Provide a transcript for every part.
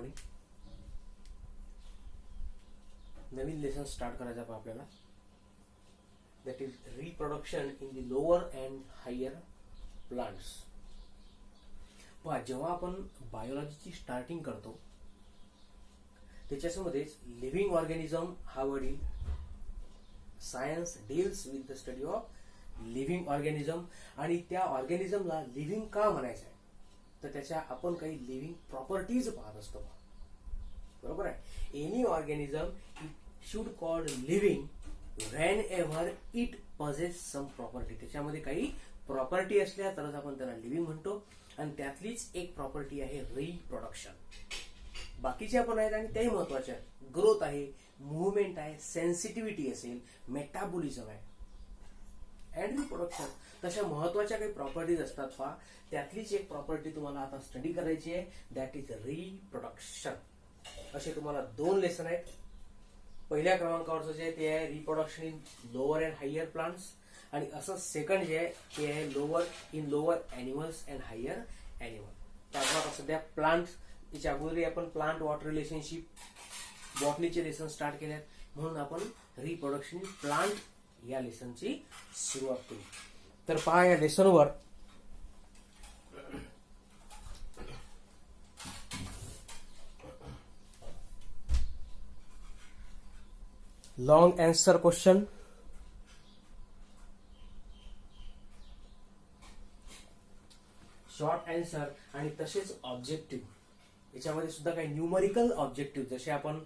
Morning. नवीन lesson start करायचं आहे आपल्याला. That is reproduction in the lower and higher plants. पहा, जेव्हा आपण बायोलॉजीची स्टार्टिंग करतो त्याच्यामध्येच लिव्हिंग ऑर्गॅनिझम हा वर्ड येईल. Science deals with the study of living organism. आणि त्या ऑर्गॅनिझमला लिव्हिंग का म्हणायचं आहे तर त्याच्या आपण काही लिव्हिंग प्रॉपर्टीज पाहत असतो. बरोबर आहे. Any organism should called living when ever it possess sum property. त्याच्यामध्ये काही प्रॉपर्टी असल्या तरच आपण त्याला लिव्हिंग म्हणतो. आणि त्यातलीच एक प्रॉपर्टी आहे रिप्रोडक्शन. बाकीच्या पण आहेत आणि त्याही महत्वाच्या आहेत. ग्रोथ आहे, मुव्हमेंट आहे, सेन्सिटिव्हिटी असेल, मेटाबॉलिझम आहे अँड रिप्रोडक्शन. तशा महत्वाच्या काही प्रॉपर्टीज असतात पहा. त्यातलीच एक प्रॉपर्टी तुम्हाला आता स्टडी करायची आहे. That is reproduction. असे तुम्हाला 2 लेसन आहेत. पहिल्या क्रमांकावरचं जे आहे ते आहे reproduction in lower and higher plants. आणि असं सेकंड जे आहे ते आहे lower animals and higher animal. तर आपण सध्या प्लांट, त्याच्या अगोदर आपण प्लांट वॉटर रिलेशनशिप बॉटनीचे लेसन स्टार्ट केले आहेत. म्हणून आपण रिप्रोडक्शन इन प्लांट या लेसनची सुरुवात करू. तर पहा, या लेसनवर long answer question, short answer आणि तसेच ऑब्जेक्टिव्ह. याच्यामध्ये सुद्धा काही न्यूमरिकल ऑब्जेक्टिव्ह, जसे आपण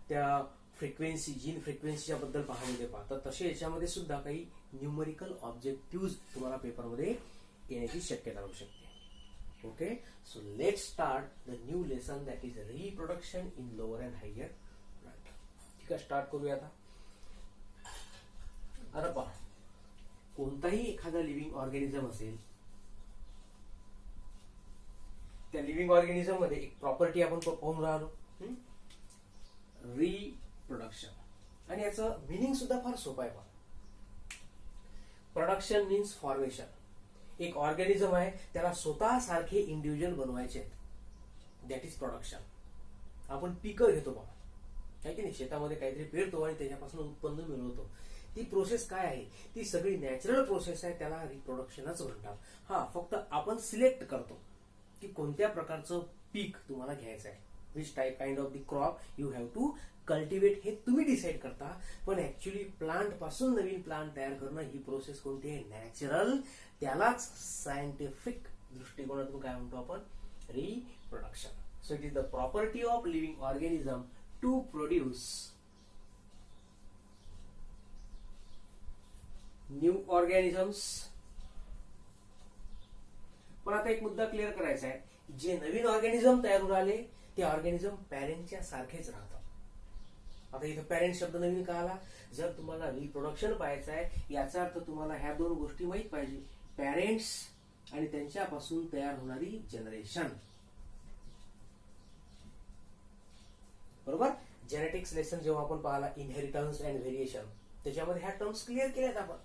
त्या फ्रिक्वेन्सी, जीन फ्रिक्वेन्सीच्या बद्दल पाहण्यामध्ये पाहतात, तसे याच्यामध्ये सुद्धा काही न्यूमरिकल ऑब्जेक्टिव्ह तुम्हाला पेपरमध्ये येण्याची शक्यता असू शकते. Okay, so let start the new lesson that is reproduction in lower and higher plant. ठीक आहे, स्टार्ट करूया आता. आता पहा, कोणताही एखादा लिव्हिंग ऑर्गॅनिझम असेल, त्या लिव्हिंग ऑर्गॅनिझम मध्ये एक प्रॉपर्टी आपण पाहून राहिलो, रिप्रोडक्शन. आणि याचं मिनिंग सुद्धा फार सोपं आहे. Production means formation. एक ऑर्गॅनिझम आहे, त्याला स्वतः सारखे इंडिव्हिज्युअल बनवायचे आहेत. That is production. आपण पिकं घेतो बघा, आहे की नाही, शेतामध्ये काहीतरी पेरतो आणि त्याच्यापासून उत्पन्न मिळवतो. ती प्रोसेस काय आहे, ती सगळी नॅचरल प्रोसेस आहे, त्याला रिप्रोडक्शनच म्हणतात. हा, फक्त आपण सिलेक्ट करतो की कोणत्या प्रकारचं पीक तुम्हाला घ्यायचं आहे. Which type kind of the crop you have to cultivate, हे तुम्ही डिसाईड करता. पण ऍक्च्युली प्लांट पासून नवीन प्लांट तयार करणं ही प्रोसेस कोणती आहे, नॅचरल. त्यालाच सायंटिफिक दृष्टिकोनातून काय म्हणतो आपण, reproduction. So it is the property of living organism to produce new organisms. पण आता एक मुद्दा क्लिअर करायचा आहे, जे नवीन ऑर्गॅनिझम तयार होऊन आले ते ऑर्गॅनिझम पॅरेंटच्या सारखेच राहतात. आता इथं पॅरेंट शब्द नवीन का आला, जर तुम्हाला रिप्रोडक्शन पाहायचं आहे याचा अर्थ तुम्हाला ह्या 2 गोष्टी माहित पाहिजे, पॅरेंट्स आणि त्यांच्यापासून तयार होणारी जनरेशन. बरोबर. जेनेटिक्स लेसन जेव्हा आपण पाहिला, इनहेरिटन्स अँड व्हेरिएशन, त्याच्यामध्ये ह्या टर्म्स क्लिअर केल्यात आपण.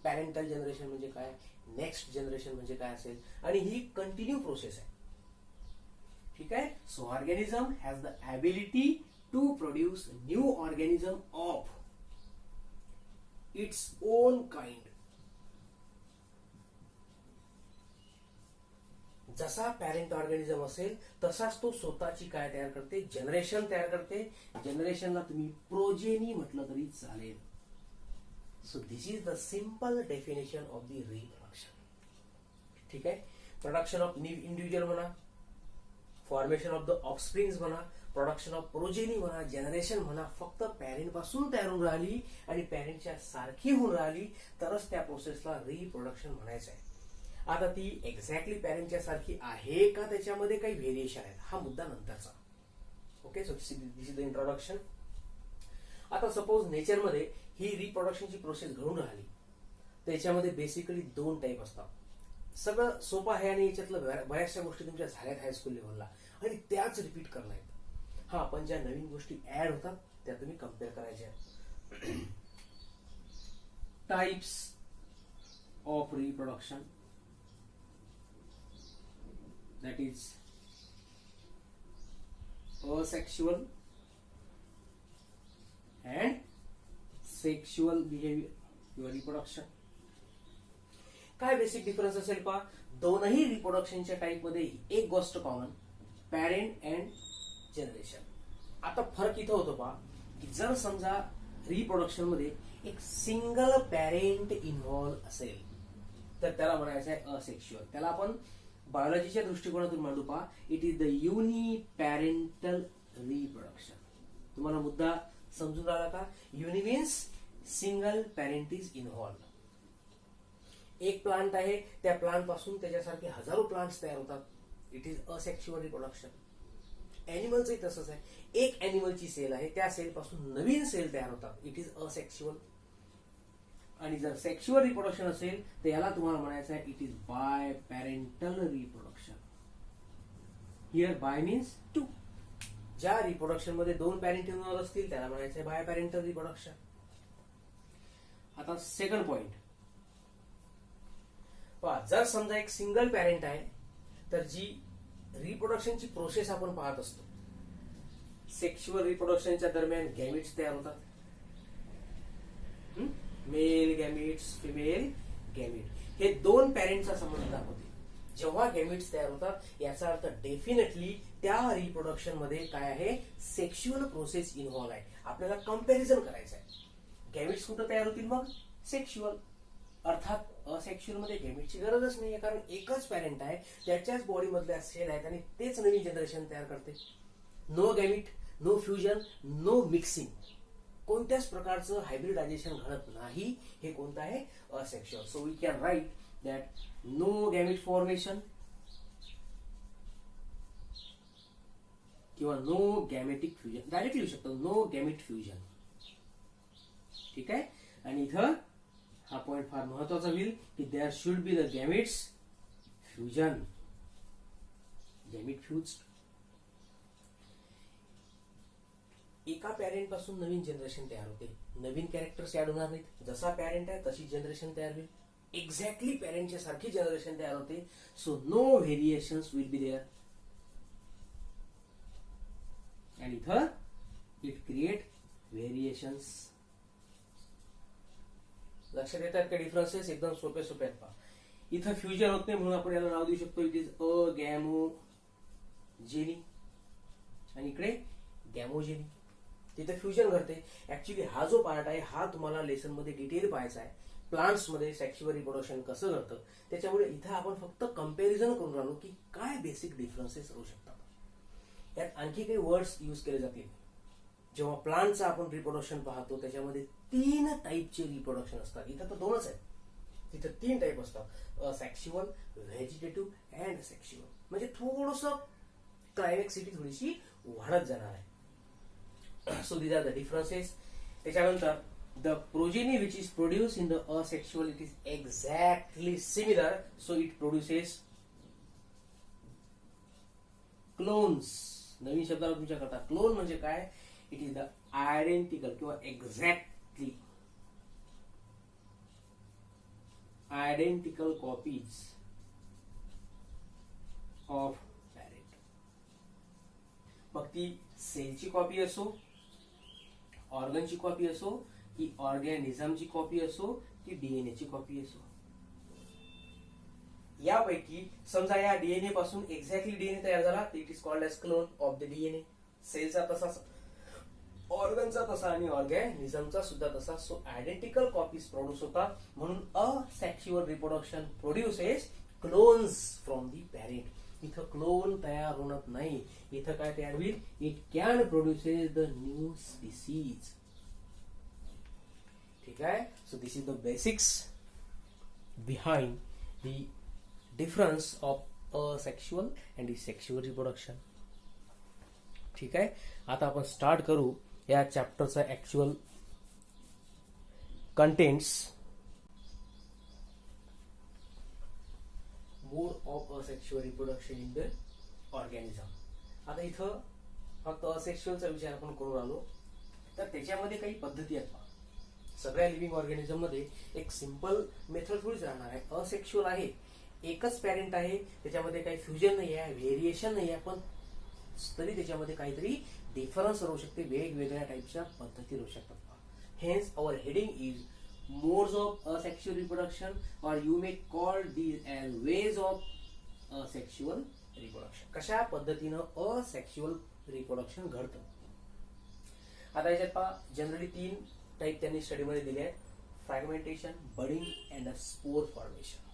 पॅरेंटल जनरेशन म्हणजे काय, नेक्स्ट जनरेशन म्हणजे काय असेल, आणि ही कंटिन्यू प्रोसेस आहे. ठीक आहे. So organism has the ability to produce new organism of its own kind. जसा पॅरेंट ऑर्गॅनिझम असेल तसाच तो स्वतःची काय तयार करते, जनरेशन तयार करते. जनरेशनला तुम्ही प्रोजेनी म्हटलं तरी चालेल. So this is the simple definition of the reproduction. ठीक आहे. प्रोडक्शन ऑफ इंडिव्हिज्युअल म्हणा, फॉर्मेशन ऑफ द ऑफस्प्रिंग्स म्हणा, प्रोडक्शन ऑफ प्रोजेनी म्हणा, जनरेशन म्हणा, फक्त पॅरेंट पासून तयार होऊन राहिली आणि पॅरेंटच्या सारखी होऊन राहिली तरच त्या प्रोसेसला रिप्रोडक्शन म्हणायचं आहे. आता ती एक्झॅक्टली पॅरेंटच्या सारखी आहे का, त्याच्यामध्ये काही व्हेरिएशन आहेत, हा मुद्दा नंतरचा. Okay, so this is the introduction. आता सपोज नेचरमध्ये ही रिप्रोडक्शनची प्रोसेस घडून राहिली, त्याच्यामध्ये बेसिकली 2 टाईप असतात. सगळं सोपं आहे आणि याच्यातलं बऱ्याचशा गोष्टी तुमच्या झाल्यात हायस्कूल लेव्हलला आणि त्याच रिपीट करणं आहेत. हा, पण ज्या नवीन गोष्टी ऍड होतात त्या तुम्ही कम्पेअर करायच्या. Types of reproduction, that is asexual and sexual behavior किंवा रिप्रोडक्शन. काय बेसिक डिफरन्स असेल पहा, दोनही रिप्रोडक्शनच्या टाईप मध्ये एक गोष्ट कॉमन, पॅरेंट अँड जनरेशन. आता फरक इथं होतो पहा की जर समजा रिप्रोडक्शन मध्ये एक सिंगल पॅरेंट इन्व्हॉल्व असेल तर त्याला म्हणायचं आहे असेक्शुअल. त्याला आपण बायोलॉजीच्या दृष्टिकोनातून मांडू पहा, it is the uniparental reproduction. तुम्हाला मुद्दा समजून राहिला का? Uni means single parent is involve. एक प्लांट आहे, त्या प्लांट पासून त्याच्यासारखे हजारो प्लांट्स तयार होतात, इट इज असेक्शुअल रिप्रोडक्शन. एनिमलचंही तसंच आहे, एक एनिमलची सेल आहे, त्या सेल पासून नवीन सेल तयार होतात, इट इज असेक्शुअल. आणि जर सेक्शुअल रिप्रोडक्शन असेल तर याला तुम्हाला म्हणायचं आहे it is by parental reproduction. Here by means two. ज्या रिप्रोडक्शन मध्ये दोन पॅरेंट इन्व्हॉल्व असतील त्याला म्हणायचं आहे बाय पॅरेंटल रिप्रोडक्शन. आता सेकंड पॉइंट पहा, जर समजा एक सिंगल पॅरेंट आहे तर जी रिप्रोडक्शनची प्रोसेस आपण पाहत असतो, सेक्शुअल रिप्रोडक्शनच्या दरम्यान गॅमिट्स तयार होतात, मेल गॅमिट्स, फिमेल गॅमिट. हे दोन पॅरेंटचा संबंध दाखवते. जेव्हा गॅमिट्स तयार होतात याचा अर्थ डेफिनेटली त्या रिप्रोडक्शन मध्ये काय आहे, सेक्शुअल प्रोसेस इन्व्हॉल्व आहे. आपल्याला कंपॅरिझन करायचं आहे. गॅमिट्स कुठं तयार होतील मग? सेक्शुअल. अर्थात असेक्शुअल मध्ये गॅमिटची गरजच नाहीये, कारण एकच पॅरेंट आहे, त्याच्याच बॉडी मधल्या सेल आहेत आणि तेच नवीन जनरेशन तयार करते. No gamete, no fusion, no mixing, कोणत्याच प्रकारचं हायब्रिडायझेशन घडत नाही. हे कोणतं आहे? Asexual. So we can write that no gamete formation किंवा नो गॅमेटिक फ्युजन. डायरेक्टली लिहू शकतो नो गॅमिट फ्युजन. ठीक आहे. आणि इथं हा पॉइंट फार महत्वाचा होईल की there should be the gametes fusion, gamete fuse. एका पॅरेंट पासून नवीन जनरेशन तयार होते, नवीन कॅरेक्टर्स ऍड होणार नाहीत. जसा पॅरेंट आहे तशी जनरेशन तयार होईल, एक्झॅक्टली पॅरेंटच्या सारखी जनरेशन तयार होते. So no variations will be there. आणि इथं इट क्रिएट व्हेरिएशन्स. लक्षात येतात का डिफरन्सेस? एकदम सोपे सोपे आहेत पहा. इथं फ्युजन होत नाही म्हणून आपण याला नाव देऊ शकतो इट इज अगॅमोजेनी, आणि इकडे गॅमोजेनी. तिथे फ्युजन घडते. ऍक्च्युली हा जो पार्ट आहे हा तुम्हाला लेसन मध्ये डिटेल पाहायचा आहे, प्लांट्स मध्ये सेक्शुअल रिप्रोडक्शन कसं घडतं. त्याच्यामुळे इथं आपण फक्त कंपॅरिझन करून राहिलो की काय बेसिक डिफरन्सेस होऊ शकतात. यात आणखी काही वर्ड्स यूज केले जातील. जेव्हा प्लांटचं आपण रिप्रोडक्शन पाहतो त्याच्यामध्ये 3 टाईपचे रिप्रोडक्शन असतात. इथं तर 2च आहेत, तिथं 3 टाईप असतात, सेक्शुअल, व्हेजिटेटिव्ह अँड सेक्शुअल. म्हणजे थोडस क्लायमॅक्सिटी थोडीशी वाढत जाणार आहे. So these are the differences. त्याच्यानंतर the progeny which is produce in the asexual it is exactly similar, so it produces clones. नवीन शब्दाला तुमच्या करता क्लोन म्हणजे काय? इट इज द आयडेंटिकल किंवा exactly identical copies of parent. मग ती सेलची कॉपी असो, ऑर्गनची कॉपी असो, की ऑर्गॅनिझमची कॉपी असो, की डीएनए ची कॉपी असो. यापैकी समजा या डीएनए पासून एक्झॅक्टली डीएनए तयार झाला तर it is called as clone of the DNA. सेलचा तसा, ऑर्गनचा तसा आणि ऑर्गॅनिझमचा सुद्धा तसा. सो आयडेंटिकल कॉपीज प्रोड्यूस होतात, म्हणून asexual reproduction produces clones from the parent. इथं क्लोन तयार होत नाही, इथं काय तयार होईल? It can produces the new species. ठीक आहे. So this is the basics behind the difference of asexual and sexual reproduction. ठीक आहे. आता आपण स्टार्ट करू या चॅप्टरचा actual contents. Mode of asexual reproduction in the organism. आता इथं फक्त असेक्शुअलचा विचार आपण करून आलो, तर त्याच्यामध्ये काही पद्धती आहेत. सगळ्या लिव्हिंग ऑर्गॅनिझम मध्ये एक सिंपल मेथड थोडीच राहणार आहे. असेक्शुअल आहे, एकच पॅरेंट आहे, त्याच्यामध्ये काही फ्युजन नाही आहे, व्हेरिएशन नाही आहे, पण तरी त्याच्यामध्ये काहीतरी डिफरन्स राहू शकते, वेगवेगळ्या टाईपच्या पद्धती राहू शकतात. Hence our heading is modes of asexual reproduction, or you may call these as ways of asexual reproduction. कशा पद्धतीनं असेक्शुअल रिप्रोडक्शन घडतं. आता याच्यात पहा, जनरली 3 टाईप त्यांनी स्टडीमध्ये दिले आहेत: fragmentation, budding and spore formation.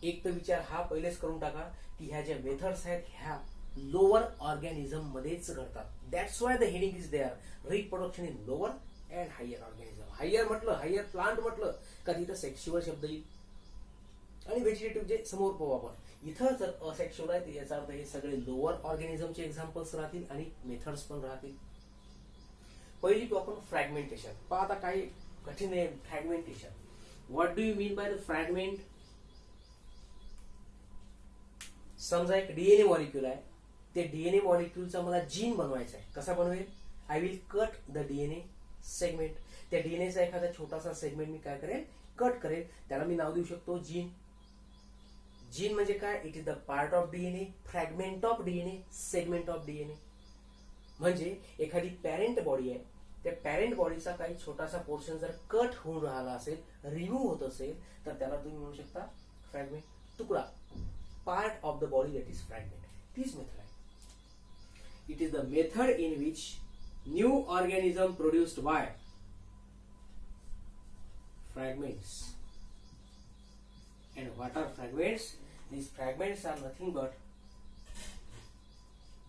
एक तर विचार हा पहिलेच करून टाका की ह्या ज्या मेथड्स आहेत ह्या लोअर ऑर्गॅनिझम मध्येच घडतात. That's why the heading is there, reproduction in lower and higher organism. Higher म्हटलं, हायर प्लांट म्हटलं का तिथं सेक्शुअल शब्द येईल, आणि व्हेजिटेटिव्ह जे समोर पाहू आपण. इथं जर असेक्शुअल आहे तर याचा अर्थ हे सगळे लोअर ऑर्गॅनिझमचे एक्झाम्पल्स राहतील आणि मेथड्स पण राहतील. पहिली तो आपण फ्रॅगमेंटेशन. पहा आता काही कठीण आहे fragmentation. What do you mean by the fragment? समजा एक डीएनए मॉलिक्यूल आहे, ते डीएनए मॉलिक्यूलचा मला जीन बनवायचा आहे. कसा बनवेल? I will cut the DNA segment. त्या डीएनएचा एखादा छोटासा सेगमेंट मी काय करेल? कट करेल. त्याला मी नाव देऊ शकतो जीन. जीन म्हणजे काय? It is the part of DNA, fragment of DNA, segment of DNA. म्हणजे एखादी पॅरेंट बॉडी आहे, त्या पॅरेंट बॉडीचा काही छोटासा पोर्शन जर कट होऊन राहिला असेल, रिमूव्ह होत असेल, तर त्याला तुम्ही म्हणू शकता फ्रॅगमेंट, तुकडा. Part of the body that is fragment. तीच मेथड आहे. It is the method in which new organism produced by fragments. And what are fragments? These fragments are nothing but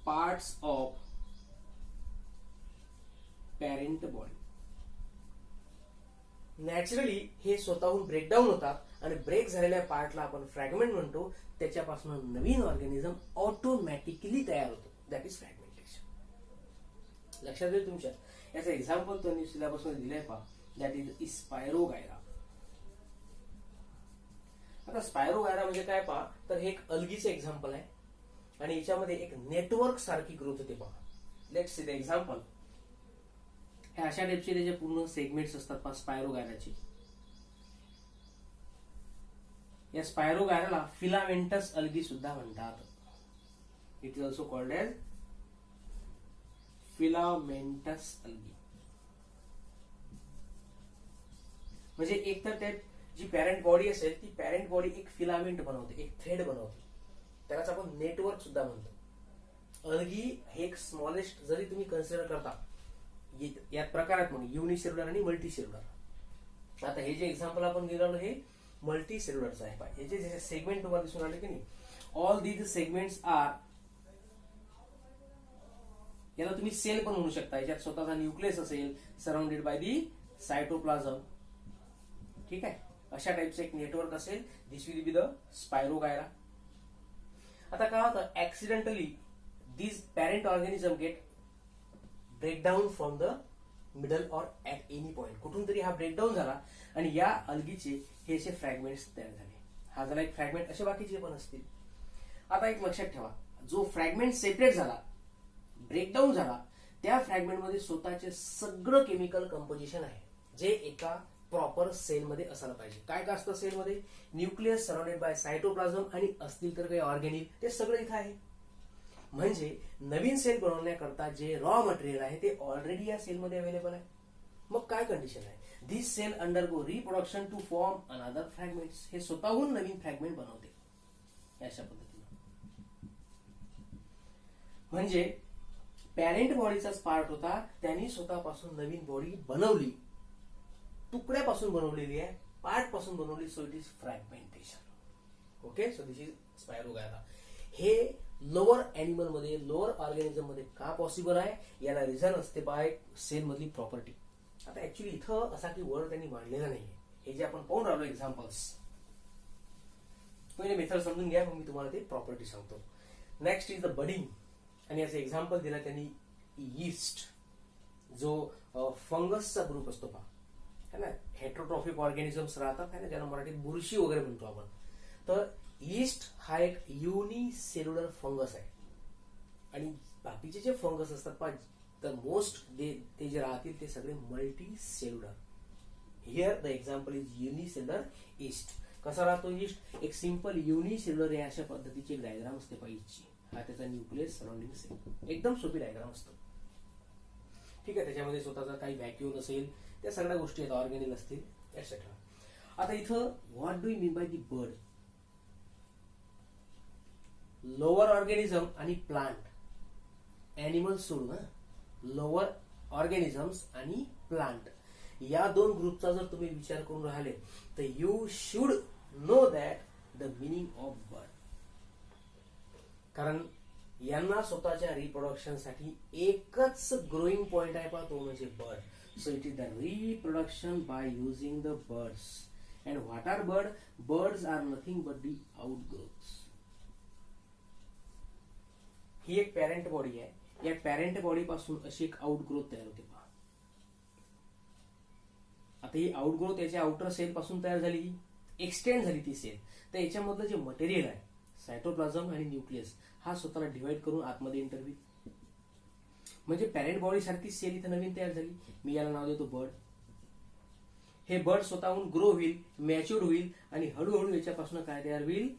parts of parent body. Naturally हे स्वतःहून breakdown होतात आणि break झालेल्या पार्टला आपण fragment म्हणतो. त्याच्यापासून नवीन ऑर्गॅनिझम ऑटोमॅटिकली तयार होतो. That is fragmentation. लक्षात येईल तुमच्या. याचं एक्झाम्पल त्यांनी सिलेबस मध्ये दिलंय पहा. That is spirogyra. आता स्पायरोगायरा म्हणजे काय पहा, तर हे एक अल्गीचे एक्झाम्पल आहे आणि याच्यामध्ये एक नेटवर्क सारखी ग्रोथ होते पहा. Let's see the example. हे अशा टाईपचे त्याचे पूर्ण सेगमेंट्स असतात पहा स्पायरोगायराचे. या स्पायरोगायराला फिलामेंटस अल्गी सुद्धा म्हणतात. It is also called as filamentous algae. म्हणजे एक तर त्यात जी पॅरेंट बॉडी असेल ती पॅरेंट बॉडी एक फिलामेंट बनवते, एक थ्रेड बनवते. त्यालाच आपण नेटवर्क सुद्धा म्हणतो. अल्गी हे एक स्मॉलेस्ट जरी तुम्ही कन्सिडर करता, यात प्रकार आहेत म्हणून युनिसेल्युलर आणि मल्टी सेल्युलर. आता हे जे एक्झाम्पल आपण दिलं हे मल्टी सेल्युलरचं आहे. हे जे सेगमेंट तुम्हाला दिसून आले की नाही, ऑल दीज सेगमेंट्स आर, याला तुम्ही सेल पण म्हणू शकता. याच्यात स्वतःचा न्यूक्लियस असेल, सराउंडेड बाय दी सायटोप्लाझम. ठीक आहे, अशा टाईपचं एक नेटवर्क असेल. This will be the spirogyra. आता काय होतं, accidentally this parent organism get breakdown from the middle or at any point. कुठून तरी हा ब्रेकडाऊन झाला आणि या अल्गीचे हे असे फ्रॅगमेंट्स तयार झाले. हा झाला एक फ्रॅगमेंट. असे बाकीचे पण असतील. आता एक लक्षात ठेवा, जो फ्रॅगमेंट सेपरेट झाला, ब्रेकडाऊन झाला, त्या फ्रॅगमेंटमध्ये स्वतःचे सगळं केमिकल कंपोजिशन आहे जे एका प्रॉपर सेलमध्ये असायला पाहिजे. काय काय असतं सेलमध्ये? न्यूक्लियस सराउंडेड बाय सायटोप्लाझम आणि असतील तर काही ऑर्गॅनिल, ते सगळं इथं आहे. म्हणजे नवीन सेल बनवण्याकरता जे रॉ मटेरियल आहे ते ऑलरेडी या सेलमध्ये अवेलेबल आहे. मग काय कंडिशन आहे? This cell undergo reproduction to form another fragments. हे स्वतःहून नवीन फ्रॅगमेंट बनवते अशा पद्धतीने. म्हणजे पॅरेंट बॉडीचाच पार्ट होता, त्यांनी स्वतःपासून नवीन बॉडी बनवली, तुकड्यापासून बनवलेली आहे, पार्ट पासून बनवली. So it is fragmentation. Okay, so this is spirogyra. हे लोअर एनिमल मध्ये, लोअर ऑर्गॅनिझम मध्ये का पॉसिबल आहे? याला रिझन असते बाय सेल मधली प्रॉपर्टी. आता ऍक्च्युली इथं असा की वर्ड त्यांनी मांडलेला नाहीये. हे जे आपण पाहून राहिलो एक्झाम्पल्स, पहिले मेथड समजून घ्या, मग मी तुम्हाला ते प्रॉपर्टी सांगतो. Next is the budding. आणि याचं एक्झाम्पल दिला त्यांनी यीस्ट, जो फंगसचा ग्रुप असतो पहा, है ना. हेट्रोट्रॉफिक ऑर्गॅनिझम्स राहतात, है ना, ज्याला मराठीत बुरशी वगैरे म्हणतो आपण. तर यीस्ट हा एक युनिसेल्युलर फंगस आहे. आणि बाकीचे जे फंगस असतात पहा, तर मोस्ट ते जे राहतील ते सगळे multi cellular. Here the example is unicellular yeast. कसा राहतो यीस्ट? एक सिंपल युनिसेल्युलर अशा पद्धतीची एक डायग्राम असते पाहिजे. हा त्याचा न्यूक्लियस सराउंडिंग सेल. एकदम सोपी डायग्राम असतो. ठीक आहे. त्याच्यामध्ये स्वतःचा काही व्हॅक्यूम असेल, त्या सगळ्या गोष्टी आहेत, ऑर्गेनिल असतील एक्सेट्रा. आता इथं what do you mean by the bird? Lower organism आणि प्लांट, ॲनिमल्स सोडून लोअर ऑर्गॅनिझम्स आणि प्लांट या दोन ग्रुपचा जर तुम्ही विचार करून राहिले तर you should know that the meaning of bird. कारण यांना स्वतःच्या रिप्रोडक्शन साठी एकच ग्रोईंग पॉइंट आहे पहा, तो म्हणजे bud. So it is the reproduction by using the buds. And what are bud? Buds are nothing but the outgrowths. ही एक पॅरेंट बॉडी आहे. या पॅरेंट बॉडी पासून अशी एक आउटग्रोथ तयार होते पहा. आता ही आउटग्रोथ याच्या आउटर सेल पासून तयार झाली, एक्सटेंड झाली ती सेल. तर याच्यामधलं जे मटेरियल आहे, सायटोप्लाझम आणि न्यूक्लियस, हा स्वतःला डिवाइड करून आतमध्ये इंटरव्ह्यू. म्हणजे पॅरेंट बॉडी सारखी सेल इथे नवीन तयार झाली. मी याला नाव देतो बर्ड. हे बर्ड स्वतःहून ग्रो होईल, मॅच्युअर्ड होईल आणि हळूहळू याच्यापासून काय तयार होईल?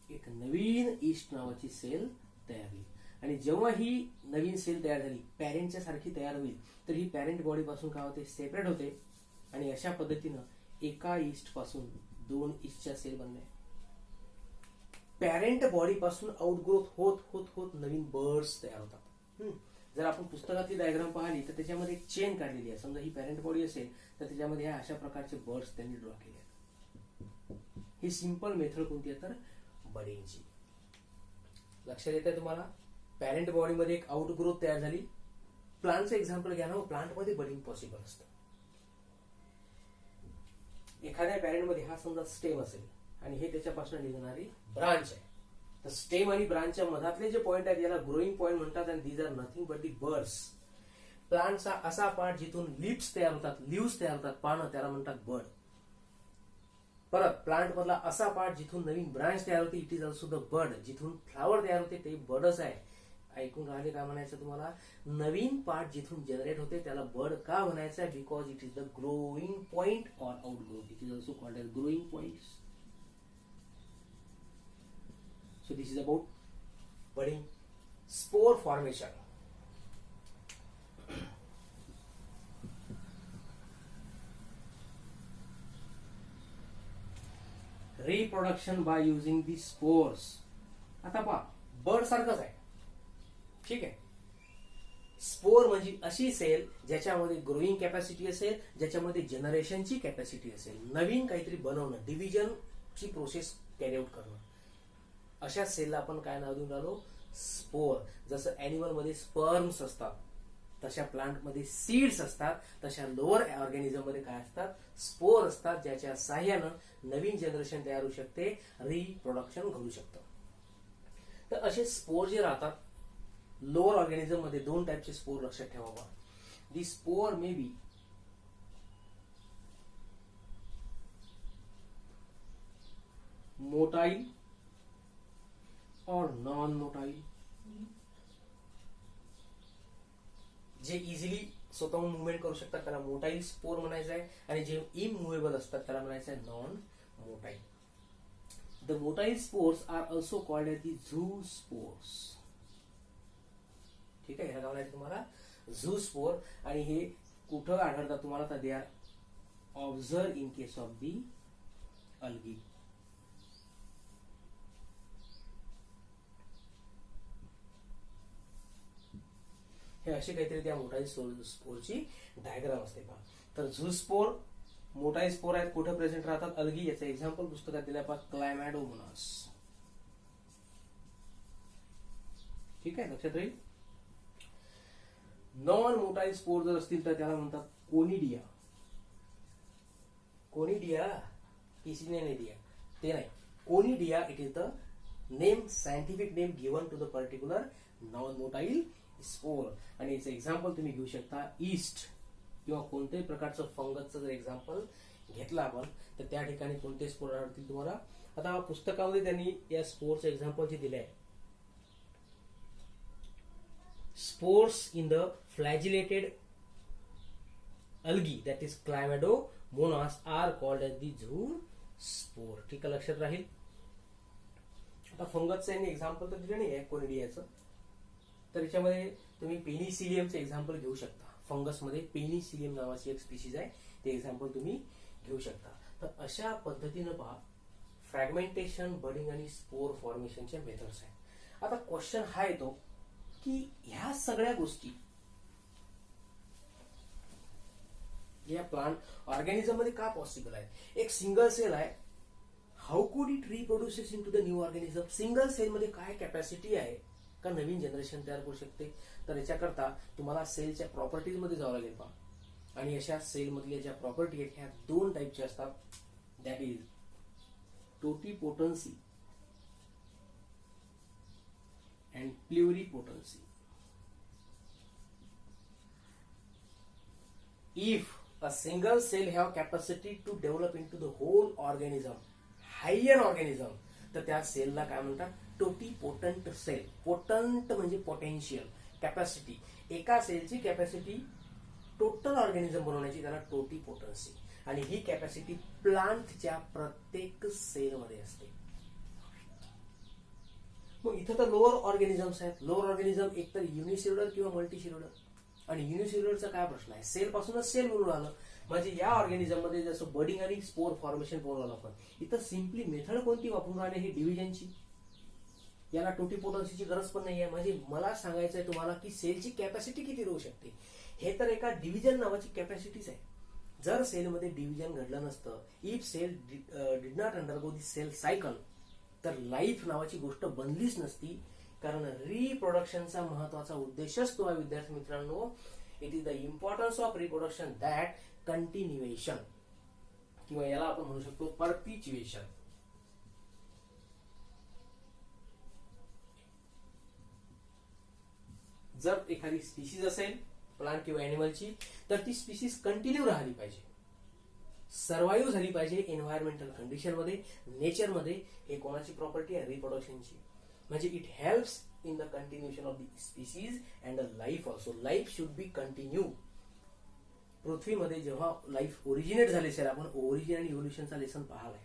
एक नवीन ईस्ट नावाची सेल तयार होईल. आणि जेव्हा ही नवीन सेल तयार झाली, पॅरेंटच्या सारखी तयार होईल, तर ही पॅरेंट बॉडी पासून काय होते? सेपरेट होते. आणि अशा पद्धतीनं एका ईस्ट पासून दोन ईस्टच्या सेल बनल्या. पॅरेंट बॉडी पासून आउटग्रोथ होत होत होत नवीन बर्ड्स तयार होतात. जर आपण पुस्तकातली डायग्राम पाहिली तर त्याच्यामध्ये एक चेन काढलेली आहे. समजा ही पॅरेंट बॉडी असेल तर त्याच्यामध्ये ह्या अशा प्रकारचे बर्ड्स त्यांनी ड्रॉ केले आहेत. ही सिंपल मेथड कोणती आहे? तर बडिंगची. लक्षात येत आहे तुम्हाला? पॅरेंट बॉडीमध्ये एक आउटग्रोथ तयार झाली. प्लांटचं एक्झाम्पल घ्या ना, प्लांटमध्ये बडिंग पॉसिबल असतं. एखाद्या पॅरेंटमध्ये हा समजा स्टेम असेल आणि हे त्याच्यापासून निघणारी ब्रांच आहे. तर स्टेम आणि ब्रांचच्या मधातले जे पॉइंट आहेत याला ग्रोईंग पॉइंट म्हणतात. आणि these are nothing but the buds. प्लांटचा असा पार्ट जिथून लिप्स तयार होतात, लिव्स तयार होतात, पानं, त्याला म्हणतात बर्ड. परत प्लांट मधला असा पार्ट जिथून नवीन ब्रांच तयार होते, it is also the bird. जिथून फ्लावर तयार होते ते बर्डच आहे. ऐकून राहिले काय म्हणायचं तुम्हाला? नवीन पार्ट जिथून जनरेट होते त्याला बर्ड का म्हणायचं आहे? Because it is the growing point or outgrowth. It is also called as growing points. So this is about budding. Spore formation. Reproduction by using the spores. आता पहा, बर्ड सारखंच आहे. ठीक आहे. स्पोर म्हणजे अशी सेल ज्याच्यामध्ये ग्रोईंग कॅपॅसिटी असेल, ज्याच्यामध्ये जनरेशनची कॅपॅसिटी असेल, नवीन काहीतरी बनवणं, डिव्हिजनची प्रोसेस कॅरी आउट करणं. अशा सेलला आपण काय नाव देऊन राहिलो? स्पोर. जसं ॲनिमल मध्ये स्पर्म्स असतात, तशा प्लांट मध्ये सीड्स असतात, तशा लोअर ऑर्गॅनिझम मध्ये काय असतात? स्पोर असतात, ज्याच्या साह्यानं नवीन जनरेशन तयार होऊ शकते, रिप्रोडक्शन घडू शकतं. तर असे स्पोर जे राहतात लोअर ऑर्गॅनिझम मध्ये, दोन टाईपचे स्पोर लक्षात ठेवावा. दी स्पोर मे बी मोटाईल और नॉन मोटाईल. जे इझिली स्वतःहून मुवमेंट करू शकतात त्याला मोटाईल स्पोर म्हणायचं आहे. आणि जे इममुव्हेबल असतात त्याला म्हणायचं आहे non motile. The motile spores are also called as the zoospores. ठीक आहे. ह्याला काय म्हणायचं तुम्हाला? Zoospore. आणि हे कुठं आढळतात तुम्हाला? तर they are observe in case of the algae. हे असे काहीतरी त्या मोटाईल स्पोरची डायग्राम असते पहा. तर झू स्पोर, मोटाईल स्पोर आहेत, कुठे प्रेझेंट राहतात? अल्गी. याचं एक्झाम्पल पुस्तकात दिलं पहा, क्लायमॅडोमोनास. ठीक आहे, लक्षात राहील. नॉन मोटाईल स्पोर जर असतील तर त्याला म्हणतात कोनिडिया. कोनिडिया किसी ने नाही दिया, ते नाही. Conidia, it is the name, scientific name given to the particular non motile spore. आणि याचं एक्झाम्पल तुम्ही घेऊ शकता ईस्ट किंवा कोणत्याही प्रकारचं फंगसचं जर एक्झाम्पल घेतलं आपण तर त्या ठिकाणी कोणते स्पोर आढळतील तुम्हाला? आता पुस्तकामध्ये त्यांनी या स्पोरचं एक्झाम्पल जे दिलंय, spores in the flagellated algae that is Chlamydomonas are called as the zoospore. ठीक आहे, लक्षात राहील. आता फंगसचं यांनी एक्झाम्पल तर दिलं नाही आहे कोनिडियाचं, तर याच्यामध्ये तुम्ही पेनिसिलियमचं एक्झाम्पल घेऊ शकता. फंगसमध्ये पेनिसिलियम नावाची एक स्पीशीज आहे, ते एक्झाम्पल तुम्ही घेऊ शकता. तर अशा पद्धतीनं पहा फ्रॅगमेंटेशन, बडिंग आणि स्पोर फॉर्मेशनच्या मेथड्स आहेत. आता क्वेश्चन हा येतो की ह्या सगळ्या गोष्टी या प्लांट ऑर्गॅनिझम मध्ये का पॉसिबल आहे? एक सिंगल सेल आहे, how could it reproduces into the new organism? Single cell मध्ये काय कॅपॅसिटी आहे का नवीन जनरेशन तयार करू शकते? तर याच्याकरता तुम्हाला सेलच्या प्रॉपर्टीज मध्ये जावं लागेल पहा. आणि अशा सेल मधल्या ज्या प्रॉपर्टी आहेत ह्या दोन टाईपच्या असतात. That is totipotency and pluripotency. If a single cell have capacity to develop into the whole organism, higher organism, तर त्या सेलला काय म्हणतात? टोटिपोटंट सेल. पोटंट म्हणजे पोटेन्शियल, कॅपॅसिटी. एका सेलची कॅपॅसिटी टोटल ऑर्गॅनिझम बनवण्याची त्याला टोटिपोटन्सी. आणि ही कॅपॅसिटी प्लांटच्या प्रत्येक सेलमध्ये असते. मग इथं तर लोअर ऑर्गॅनिझम्स आहेत. लोअर ऑर्गॅनिझम एकतर युनिसेल्युलर किंवा मल्टीसेल्युलर. आणि युनिसेल्युलरचा काय प्रश्न आहे? सेल पासूनच सेल बनून आलं. म्हणजे या ऑर्गॅनिझम मध्ये जसं बडिंग आणि स्पोर फॉर्मेशन बनवलं आपण, इथं सिम्पली मेथड कोणती वापरून राहिले? ही डिव्हिजनची. याला टोटिपोटन्सीची गरज पण नाही आहे. म्हणजे मला सांगायचं आहे तुम्हाला की सेलची कॅपॅसिटी किती राहू शकते. हे तर एका डिव्हिजन नावाची कॅपॅसिटीच आहे. जर सेलमध्ये डिव्हिजन घडलं नसतं, if cell did not undergo the cell cycle, तर लाईफ नावाची गोष्ट बनलीच नसती. कारण रिप्रोडक्शनचा महत्वाचा उद्देशच तो आहे विद्यार्थी मित्रांनो. It is the importance of reproduction that continuation, किंवा याला आपण म्हणू शकतो परपिच्युएशन. जर एखादी स्पीशीज असेल प्लांट किंवा एनिमलची, तर ती स्पीशीज कंटिन्यू राहिली पाहिजे, सर्वाईव्ह झाली पाहिजे एन्व्हायरमेंटल कंडिशन मध्ये, नेचर मध्ये. हे कोणाची प्रॉपर्टी आहे? रिप्रोडक्शनची. म्हणजे it helps in the continuation of the species and the life also. Life should be continue. पृथ्वीमध्ये जेव्हा लाईफ ओरिजिनेट झाली असेल, आपण ओरिजिन आणि इव्होल्युशनचा लेसन पाहिलाय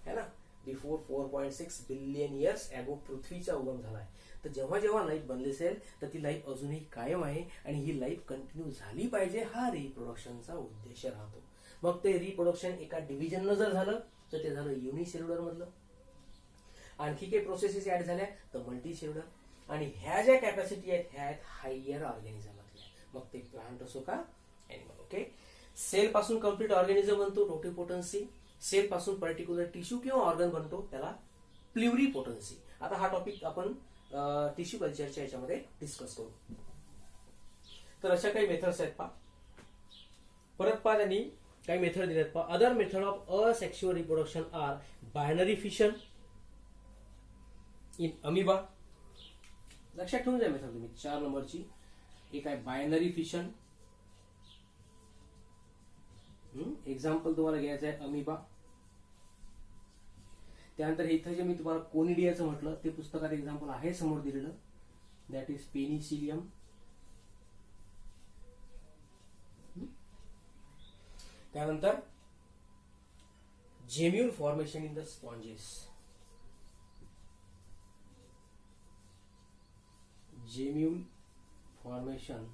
है ना. बिफोर 4.6 बिलियन इयर्स अगो पृथ्वीचा उगम झालाय. तर जेव्हा जेव्हा लाईफ बनली असेल तर ती लाईफ अजूनही कायम आहे आणि ही लाईफ कंटिन्यू झाली पाहिजे, हा रिप्रोडक्शनचा उद्देश राहतो. मग ते रिप्रोडक्शन एका डिव्हिजननं जर झालं तर ते झालं युनिसेल्युलर मधलं. आणखी काही प्रोसेसेस ऍड झाल्या तर मल्टीसेल्युलर. आणि ह्या ज्या कॅपॅसिटी आहेत ह्या आहेत हायर ऑर्गॅनिझम मधल्या, मग ते प्लांट असो का एनिमल. ओके. सेल पासून कम्प्लीट ऑर्गॅनिझम बनतो टोटिपोटन्सी. सेल पासून पर्टिक्युलर टिश्यू किंवा ऑर्गन बनतो त्याला प्ल्युरिपोटन्सी. आता हा टॉपिक आपण टिश्यू कल्चरच्या याच्यामध्ये डिस्कस करू. तर अशा काही मेथड्स आहेत पहा. परत पहा त्यांनी काही मेथड दिलेत पहा. Other method of asexual reproduction are binary fission in amoeba. लक्षात ठेवून जा मेथड तुम्ही 4 नंबरची. एक आहे बायनरी फिशन. एक्झाम्पल तुम्हाला घ्यायचं आहे अमिबा. त्यानंतर इथं जे मी तुम्हाला कोनिडियाचं म्हटलं ते पुस्तकात एक्झाम्पल आहे समोर दिलेलं, दॅट इज पेनिसिलियम. त्यानंतर gemmule formation in the sponges. Gemmule formation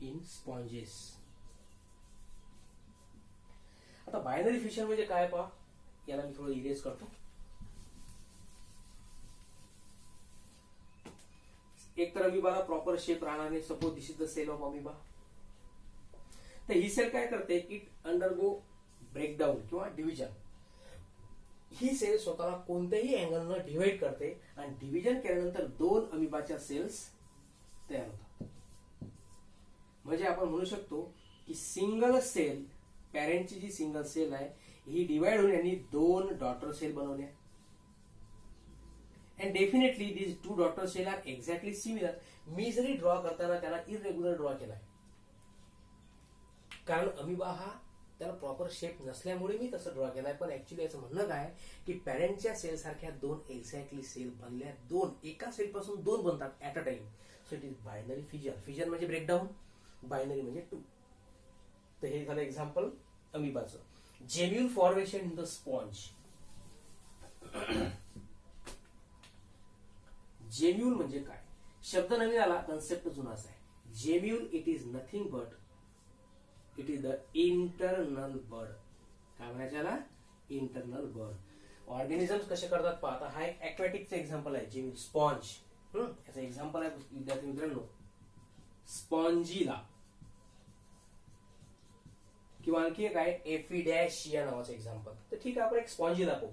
in sponges. आता बायनरी फिशन म्हणजे काय पहा, याला मी थोडं इरेज करतो. एक तर अमिबाला प्रॉपर शेप राहणार नाही. Suppose this is the cell of amoeba. तर ही सेल काय करते, इट अंडरगो ब्रेकडाऊन किंवा डिव्हिजन. ही सेल स्वतःला कोणत्याही अँगलनं डिव्हाइड करते आणि डिव्हिजन केल्यानंतर 2 अमिबाच्या सेल्स तयार होतात. म्हणजे आपण म्हणू शकतो की सिंगल सेल, पॅरेंटची जी सिंगल सेल आहे ही डिवाइड होऊन यांनी 2 डॉटर सेल बनवल्या. And definitely these 2 daughter cell are exactly similar. मी जरी ड्रॉ करताना त्याला इरेग्युलर ड्रॉ केलाय, कारण अमिबा हा त्याला प्रॉपर शेप नसल्यामुळे मी तसं ड्रॉ केलाय. पण ऍक्च्युली याचं म्हणणं काय की पॅरेंटच्या सेल सारख्या 2 एक्झॅक्टली सेल बनल्या. 2 एका सेल पासून 2 बनतात at a time. So it is binary fission. Fission म्हणजे ब्रेकडाऊन, बायनरी म्हणजे 2. तर हे झालं एक्झाम्पल अमिबाचं. Gemmule formation in the sponge. Gemmule म्हणजे काय? शब्द नवीन आला, कन्सेप्ट जुनाच आहे. Gemmule it is nothing but it is the internal bud. काय म्हणायचं याला? Internal bird. ऑर्गॅनिझम्स कसे करतात पहा. हा एक ॲक्वॅटिकचं एक्झाम्पल आहे. जेम्यूल स्पॉन्ज याचं एक्झाम्पल आहे विद्यार्थी मित्रांनो. स्पॉन्जिला किंवा आणखी एक आहे एफिडॅशिया नावाचं एक्झाम्पल. तर ठीक आहे, आपण एक स्पॉन्जिला पाहू.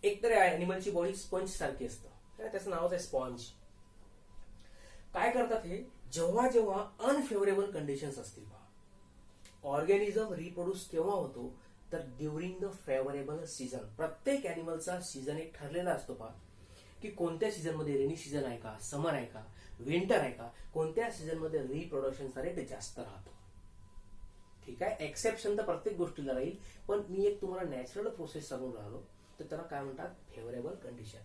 एक तर अॅनिमलची बॉडी स्पंज सारखी असतं, त्याचं नावच आहे स्पॉन्ज. काय करतात हे? जेव्हा जेव्हा अनफेवरेबल कंडिशन्स असतील पहा, ऑर्गॅनिझम रिप्रोड्यूस केव्हा होतो तर ड्युरिंग द फेवरेबल सीझन. प्रत्येक अॅनिमलचा सीझन एक ठरलेला असतो पहा, की कोणत्या सीझन मध्ये, रेनी सीझन आहे का, समर आहे का, विंटर आहे का, कोणत्या सीझन मध्ये रिप्रोडक्शनचा रेट जास्त राहतो. ठीक आहे, एक्सेप्शन तर प्रत्येक गोष्टीला राहील, पण मी एक तुम्हाला नॅचरल प्रोसेस सांगून राहिलो, तर त्याला काय म्हणतात? Favourable condition.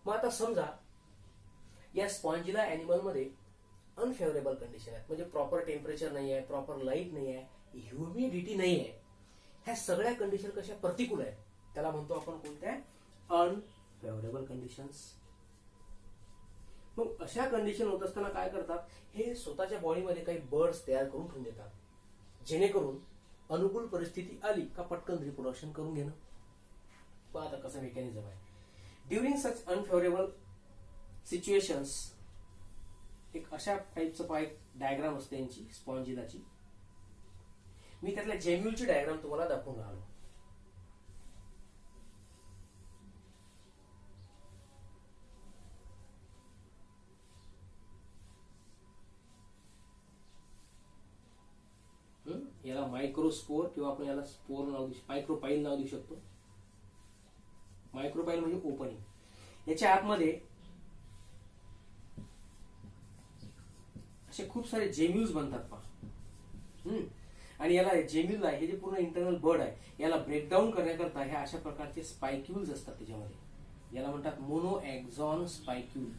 मग आता समजा या स्पॉन्जिला अॅनिमल मध्ये अनफेवरेबल कंडिशन आहे, म्हणजे प्रॉपर टेम्परेचर नाही आहे, प्रॉपर लाईट नाही आहे, ह्युमिडिटी नाही आहे. ह्या सगळ्या कंडिशन कशा? प्रतिकूल आहेत. त्याला म्हणतो आपण कोणत्या? Unfavourable conditions. मग अशा कंडिशन होत असताना काय करतात? हे स्वतःच्या बॉडीमध्ये काही बर्ड्स तयार करून ठेवून देतात, जेणेकरून अनुकूल परिस्थिती आली का पटकन रिप्रोडक्शन करून घेणं. पहा आता कसं मेकॅनिझम आहे. ड्युरिंग सच अनफेवरेबल सिच्युएशन्स, एक अशा टाईपचं पहा, एक डायग्राम असते यांची स्पॉन्जिलाची. मी त्यातल्या जेम्यूलची डायग्राम तुम्हाला दाखवून राहिलो. याला मायक्रोस्पोर किंवा आपण याला स्पोर नाव देऊ, मायक्रोपाईल नाव देऊ शकतो. मायक्रोपाईल म्हणजे ओपनिंग. याच्या आतमध्ये असे खूप सारे जेम्यूल्स बनतात पहा. आणि याला जेम्यूल आहे, हे जे पूर्ण इंटरनल बर्ड आहे, याला ब्रेकडाऊन करण्याकरता ह्या अशा प्रकारचे स्पायक्यूल्स असतात त्याच्यामध्ये. याला म्हणतात मोनो एक्झॉन स्पायक्यूल.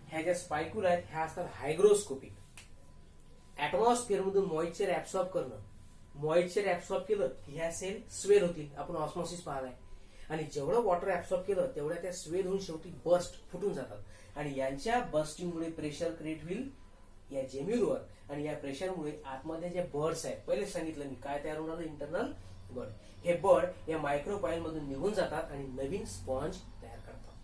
ह्या ज्या स्पायक्यूल आहेत ह्या असतात हायग्रोस्कोपिक. ऍटमॉस्फिअर मधून मॉइश्चर ऍब्सॉर्ब करणं. मॉइश्चर ऍब्सॉर्ब केलं की ह्या सेल स्वेल होतील. आपण ऑस्मॉसिस पाहिलाय. आणि जेवढं वॉटर ऍब्सॉर्ब केलं तेवढ्या त्या स्वेल होऊन शेवटी बस्ट फुटून जातात. आणि यांच्या बस्टिंगमुळे प्रेशर क्रिएट होईल या जेम्यूलवर. आणि या प्रेशरमुळे आतमध्ये जे बर्ड्स आहेत, पहिले सांगितलं मी काय तयार होणार? Internal bird. हे बर्ड या मायक्रोपाईल मधून निघून जातात आणि नवीन स्पॉन्ज तयार करतात.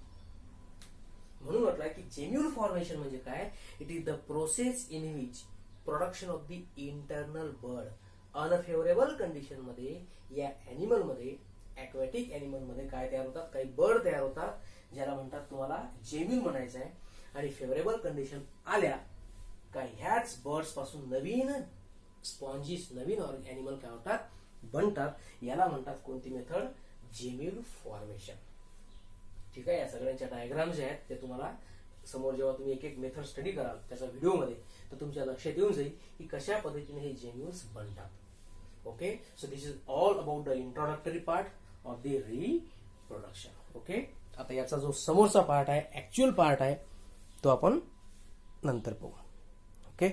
म्हणून म्हटलं की जेम्यूल फॉर्मेशन म्हणजे काय? It is the process in which production of the internal bird. Unfavourable condition मध्ये या अॅनिमल मध्ये, ॲक्वॅटिक अॅनिमल मध्ये काय तयार होतात? काही बर्ड तयार होतात, ज्याला म्हणतात तुम्हाला जेम्यूल म्हणायचं आहे. आणि फेवरेबल कंडिशन आल्या का ह्याच बर्ड्स पासून नवीन स्पॉन्जिस, नवीन अॅनिमल काय होतात? बनतात. याला म्हणतात कोणती मेथड? Gemmule formation. ठीक आहे, या सगळ्यांच्या डायग्राम जे आहेत ते तुम्हाला समोर जेव्हा तुम्ही एक एक मेथड स्टडी कराल त्याच्या व्हिडिओमध्ये, तर तुमच्या लक्षात येऊन जाईल की कशा पद्धतीने हे जेम्यूल्स बनतात. Okay, so this is all about the introductory part of the reproduction. Okay, आता याचा जो समोरचा पार्ट आहे, ऍक्च्युअल पार्ट आहे, तो आपण नंतर पाहू. ओके.